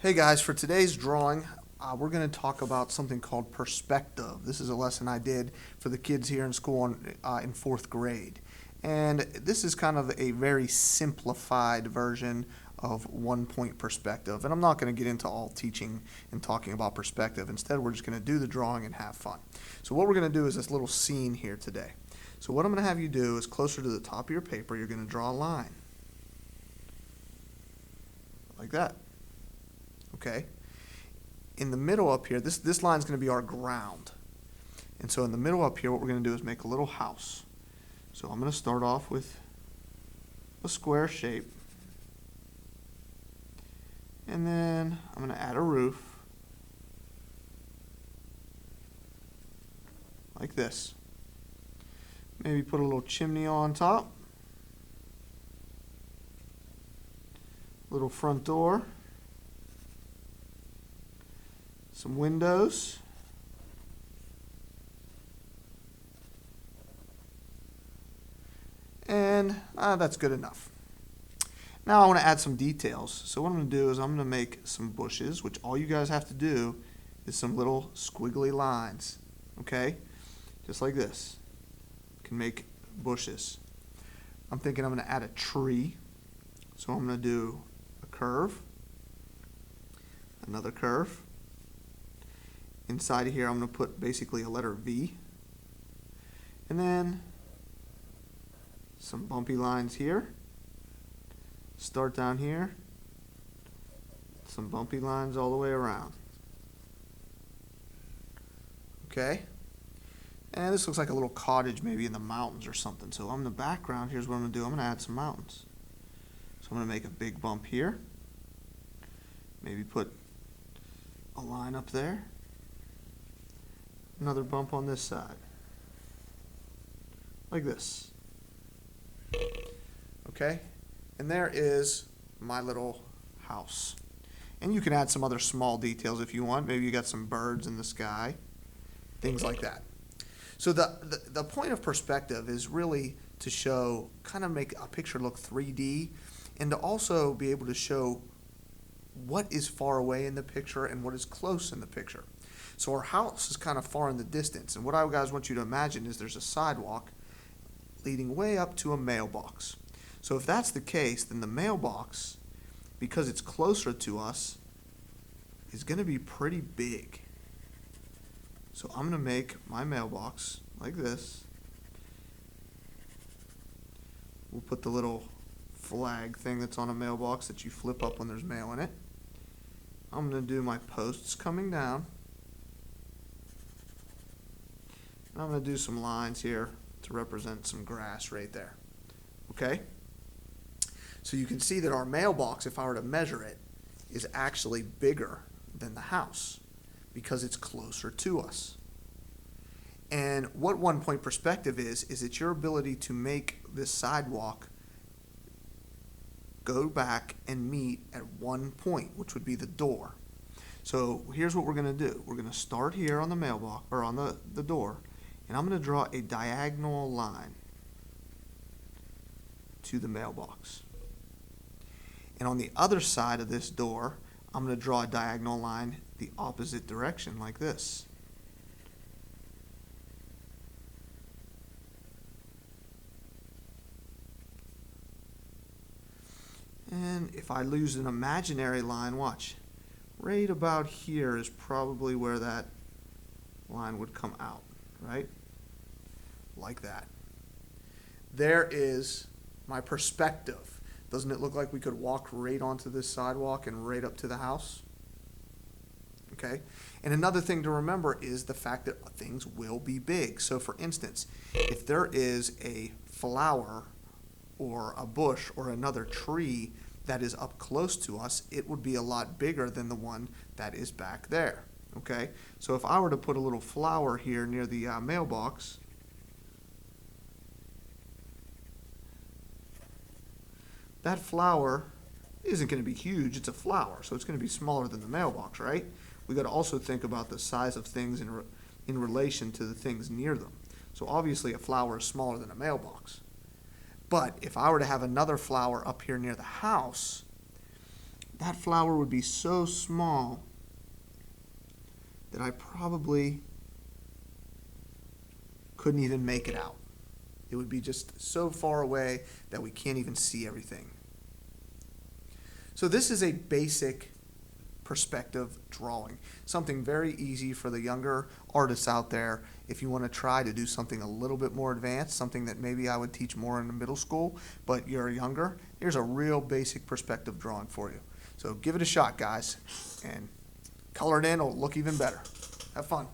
Hey guys, for today's drawing, we're going to talk about something called perspective. This is a lesson I did for the kids here in school in fourth grade. And this is kind of a very simplified version of one-point perspective. And I'm not going to get into all teaching and talking about perspective. Instead, we're just going to do the drawing and have fun. So what we're going to do is this little scene here today. So what I'm going to have you do is closer to the top of your paper, you're going to draw a line. Like that. Okay? In the middle up here, this line is going to be our ground. And so in the middle up here, what we're going to do is make a little house. So I'm going to start off with a square shape. And then I'm going to add a roof. Like this. Maybe put a little chimney on top. Little front door. Some windows. And that's good enough. Now I want to add some details. So what I'm going to do is I'm going to make some bushes, which all you guys have to do is some little squiggly lines. Okay? Just like this. You can make bushes. I'm thinking I'm going to add a tree. So I'm going to do a curve. Another curve. Inside of here, I'm going to put basically a letter V. And then some bumpy lines here. Start down here. Some bumpy lines all the way around. Okay? And this looks like a little cottage maybe in the mountains or something. So on the background, here's what I'm going to do. I'm going to add some mountains. So I'm going to make a big bump here. Maybe put a line up there. Another bump on this side. Like this. Okay? And there is my little house. And you can add some other small details if you want. Maybe you got some birds in the sky. Things like that. So the point of perspective is really to show, kind of make a picture look 3D, and to also be able to show what is far away in the picture and what is close in the picture. So our house is kind of far in the distance, and what I guys want you to imagine is there's a sidewalk leading way up to a mailbox. So if that's the case, then the mailbox, because it's closer to us, is going to be pretty big. So I'm going to make my mailbox like this. We'll put the little flag thing that's on a mailbox that you flip up when there's mail in it. I'm going to do my posts coming down. And I'm going to do some lines here to represent some grass right there. Okay? So you can see that our mailbox, if I were to measure it, is actually bigger than the house because it's closer to us. And what one-point perspective is it's your ability to make this sidewalk go back and meet at one point, which would be the door. So here's what we're going to do. We're going to start here on the mailbox, or on the door, and I'm going to draw a diagonal line to the mailbox. And on the other side of this door, I'm going to draw a diagonal line the opposite direction, like this. And if I lose an imaginary line, watch. Right about here is probably where that line would come out, right? Like that. There is my perspective. Doesn't it look like we could walk right onto this sidewalk and right up to the house? Okay? And another thing to remember is the fact that things will be big. So for instance, if there is a flower or a bush or another tree that is up close to us, it would be a lot bigger than the one that is back there. Okay? So if I were to put a little flower here near the mailbox, that flower isn't going to be huge. It's a flower, so it's going to be smaller than the mailbox, right? We've got to also think about the size of things in relation to the things near them. So obviously a flower is smaller than a mailbox. But if I were to have another flower up here near the house, that flower would be so small that I probably couldn't even make it out. It would be just so far away that we can't even see everything. So this is a basic perspective drawing, something very easy for the younger artists out there. If you want to try to do something a little bit more advanced, something that maybe I would teach more in the middle school, but you're younger, here's a real basic perspective drawing for you. So give it a shot, guys, and color it in, it'll look even better. Have fun.